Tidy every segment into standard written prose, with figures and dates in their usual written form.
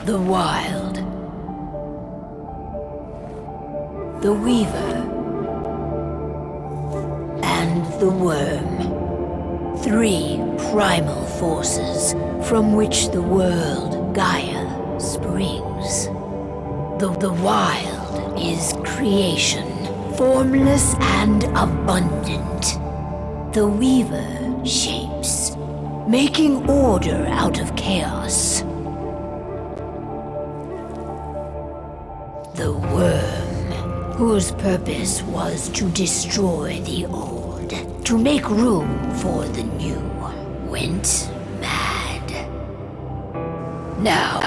The Wild. The Weaver. And the Worm. Three primal forces from which the world, Gaia, springs. The Wild is creation, formless and abundant. The Weaver shapes, making order out of chaos. The Worm, whose purpose was to destroy the old, to make room for the new, went mad. Now,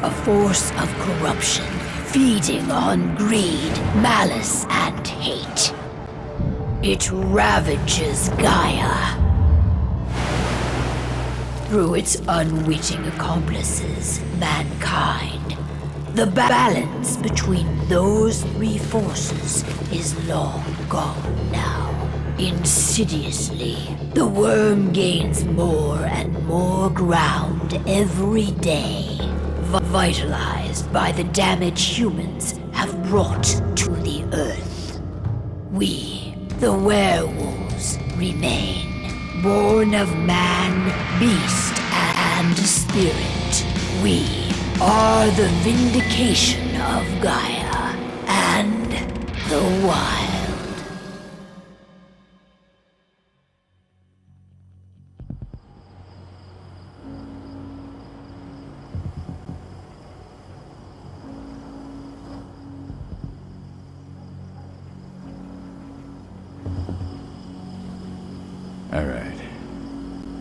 a force of corruption, feeding on greed, malice, and hate. It ravages Gaia. Through its unwitting accomplices, mankind. The balance between those three forces is long gone now. Insidiously, the worm gains more and more ground every day, vitalized by the damage humans have brought to the earth. We, the werewolves, remain, born of man, beast, and spirit. We are the vindication of Gaia and the Wild. All right.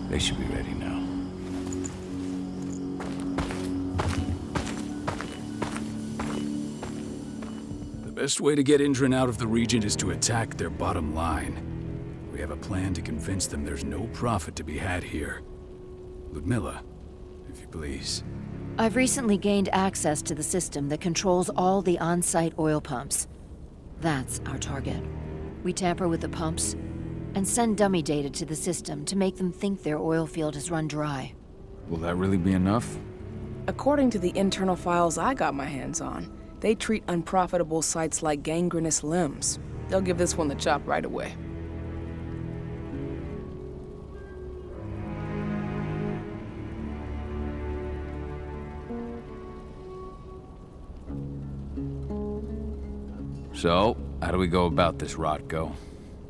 They should be ready now. The best way to get Indran out of the region is to attack their bottom line. We have a plan to convince them there's no profit to be had here. Ludmilla, if you please. I've recently gained access to the system that controls all the on-site oil pumps. That's our target. We tamper with the pumps and send dummy data to the system to make them think their oil field has run dry. Will that really be enough? According to the internal files I got my hands on, they treat unprofitable sites like gangrenous limbs. They'll give this one the chop right away. So, how do we go about this, Rotko?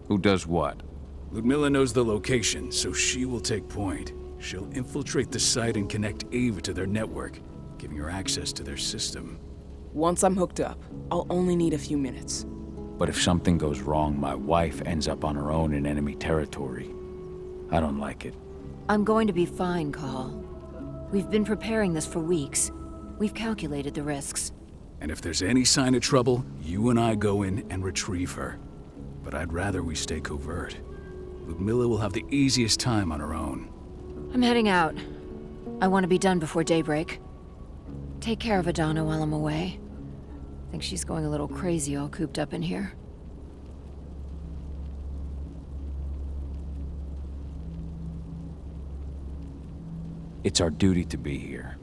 Who does what? Ludmilla knows the location, so she will take point. She'll infiltrate the site and connect Ava to their network, giving her access to their system. Once I'm hooked up, I'll only need a few minutes. But if something goes wrong, my wife ends up on her own in enemy territory. I don't like it. I'm going to be fine, Call. We've been preparing this for weeks. We've calculated the risks. And if there's any sign of trouble, you and I go in and retrieve her. But I'd rather we stay covert. Ludmilla will have the easiest time on her own. I'm heading out. I want to be done before daybreak. Take care of Adana while I'm away. I think she's going a little crazy all cooped up in here. It's our duty to be here.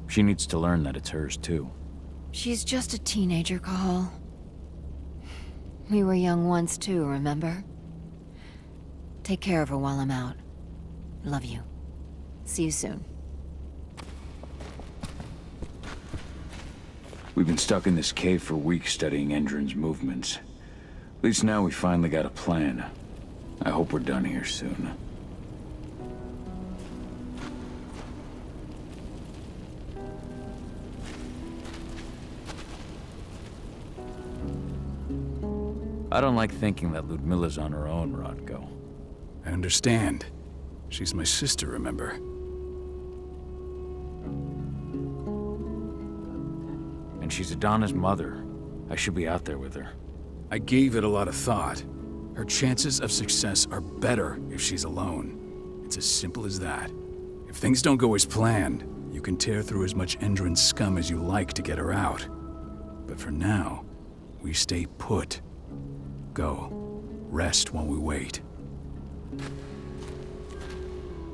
She needs to learn that it's hers too. She's just a teenager, Call. We were young once too, remember? Take care of her while I'm out. Love you. See you soon. We've been stuck in this cave for weeks studying Endrin's movements. At least now we finally got a plan. I hope we're done here soon. I don't like thinking that Ludmilla's on her own, Rotko. I understand. She's my sister, remember? And she's Adana's mother. I should be out there with her. I gave it a lot of thought. Her chances of success are better if she's alone. It's as simple as that. If things don't go as planned, you can tear through as much Endrin scum as you like to get her out. But for now, we stay put. Go. Rest while we wait.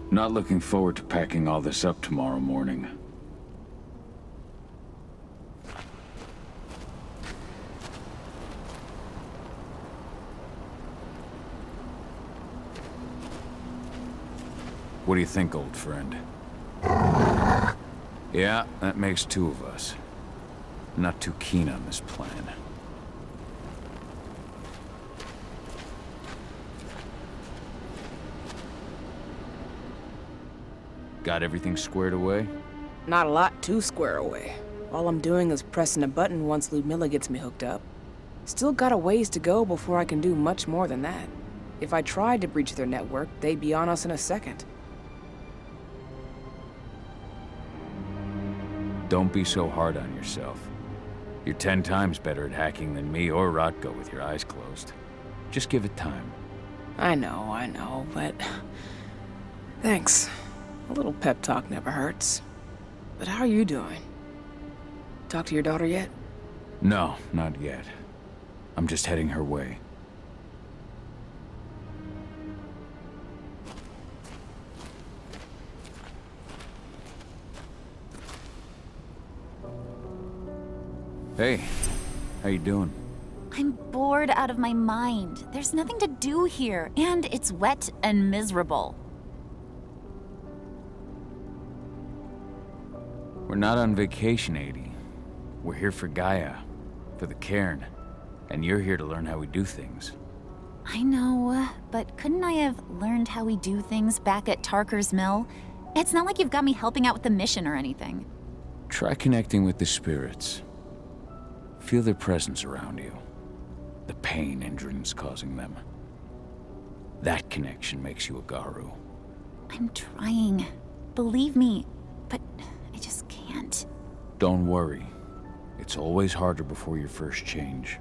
Not looking forward to packing all this up tomorrow morning. What do you think, old friend? Yeah, that makes two of us. Not too keen on this plan. Got everything squared away? Not a lot to square away. All I'm doing is pressing a button once Ludmilla gets me hooked up. Still got a ways to go before I can do much more than that. If I tried to breach their network, they'd be on us in a second. Don't be so hard on yourself. You're 10 times better at hacking than me or Rotko with your eyes closed. Just give it time. I know, but... Thanks. A little pep talk never hurts. But how are you doing? Talk to your daughter yet? No, not yet. I'm just heading her way. Hey, how you doing? I'm bored out of my mind. There's nothing to do here, and it's wet and miserable. We're not on vacation, Adie. We're here for Gaia, for the cairn, and you're here to learn how we do things. I know, but couldn't I have learned how we do things back at Tarker's Mill? It's not like you've got me helping out with the mission or anything. Try connecting with the spirits. Feel their presence around you. The pain Endrin's causing them. That connection makes you a Garu. I'm trying. Believe me, but I just can't. Don't worry. It's always harder before your first change.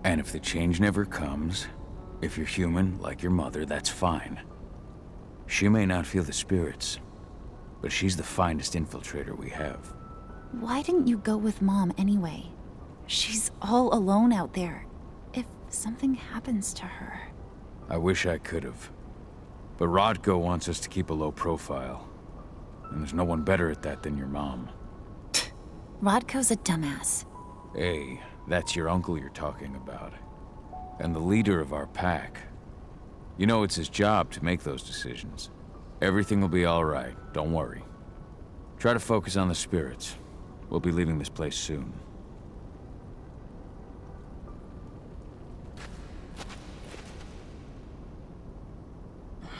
And if the change never comes, if you're human, like your mother, that's fine. She may not feel the spirits, but she's the finest infiltrator we have. Why didn't you go with Mom anyway? She's all alone out there. If something happens to her... I wish I could have. But Rodko wants us to keep a low profile. And there's no one better at that than your mom. Rodko's a dumbass. Hey, that's your uncle you're talking about. And the leader of our pack. You know it's his job to make those decisions. Everything will be all right, don't worry. Try to focus on the spirits. We'll be leaving this place soon.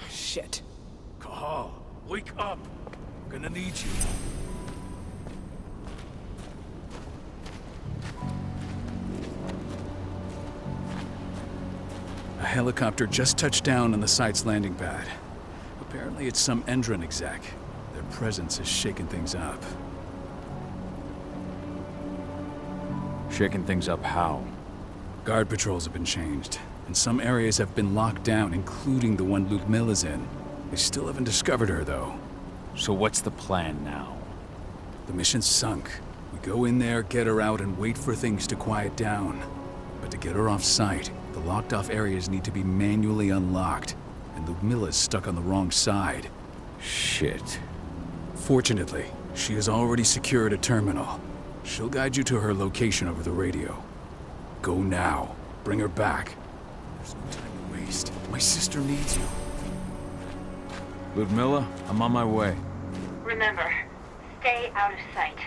Shit. Cahal, wake up! I'm gonna need you. A helicopter just touched down on the site's landing pad. Apparently it's some Endron exec. Their presence has shaken things up. Shaking things up how? Guard patrols have been changed, and some areas have been locked down, including the one Ludmilla's in. They still haven't discovered her, though. So what's the plan now? The mission's sunk. We go in there, get her out, and wait for things to quiet down. But to get her off site, the locked-off areas need to be manually unlocked, and Ludmilla's stuck on the wrong side. Shit. Fortunately, she has already secured a terminal. She'll guide you to her location over the radio. Go now. Bring her back. There's no time to waste. My sister needs you. Ludmilla, I'm on my way. Remember, stay out of sight.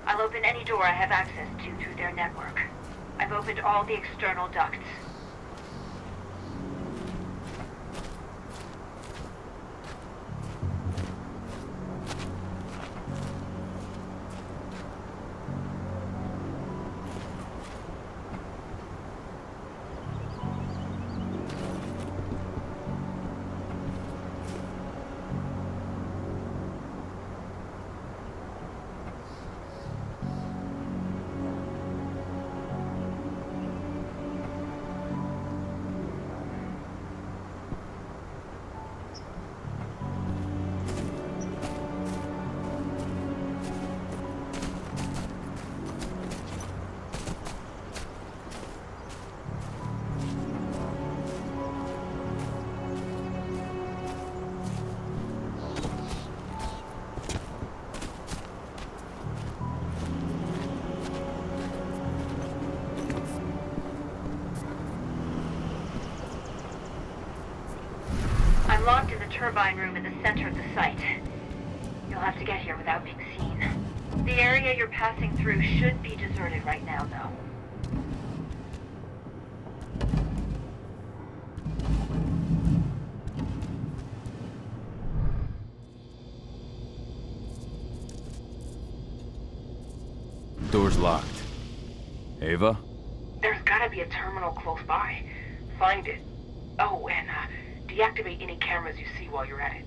I'll open any door I have access to through their network. I've opened all the external ducts. I'm locked in the turbine room in the center of the site. You'll have to get here without being seen. The area you're passing through should be deserted right now, though. Door's locked. Ava? There's gotta be a terminal close by. Find it. Oh, and deactivate any cameras you see while you're at it.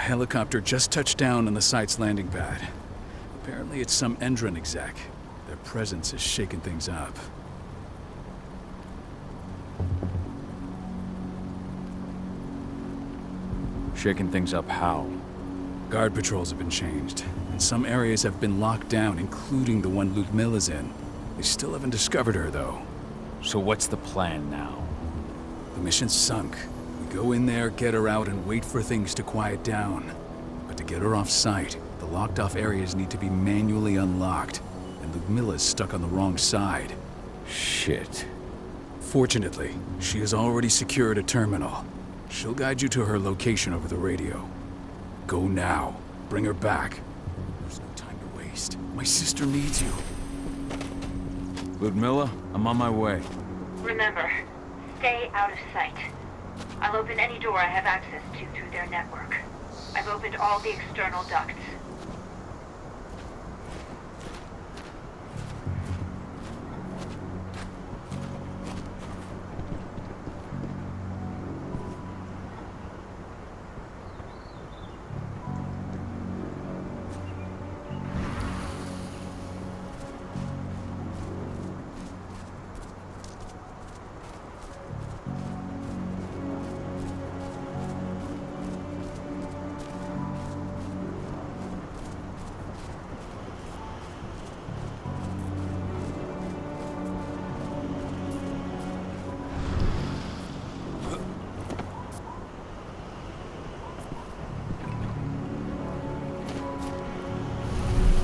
helicopter just touched down on the site's landing pad. Apparently it's some Endron exec. Their presence is shaking things up. Shaking things up how? Guard patrols have been changed, and some areas have been locked down, including the one Ludmilla's in. They still haven't discovered her, though. So what's the plan now? The mission's sunk. We go in there, get her out, and wait for things to quiet down. But to get her off-site, the locked-off areas need to be manually unlocked, and Ludmilla's stuck on the wrong side. Shit. Fortunately, she has already secured a terminal. She'll guide you to her location over the radio. Go now. Bring her back. There's no time to waste. My sister needs you. Ludmilla, I'm on my way. Remember, stay out of sight. I'll open any door I have access to through their network. I've opened all the external ducts.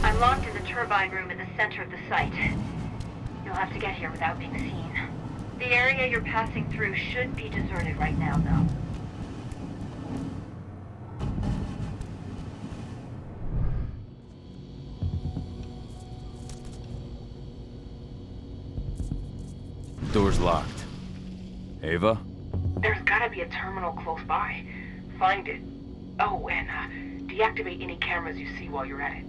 I'm locked in the turbine room in the center of the site. You'll have to get here without being seen. The area you're passing through should be deserted right now, though. Door's locked. Ava? There's gotta be a terminal close by. Find it. Oh, and deactivate any cameras you see while you're at it.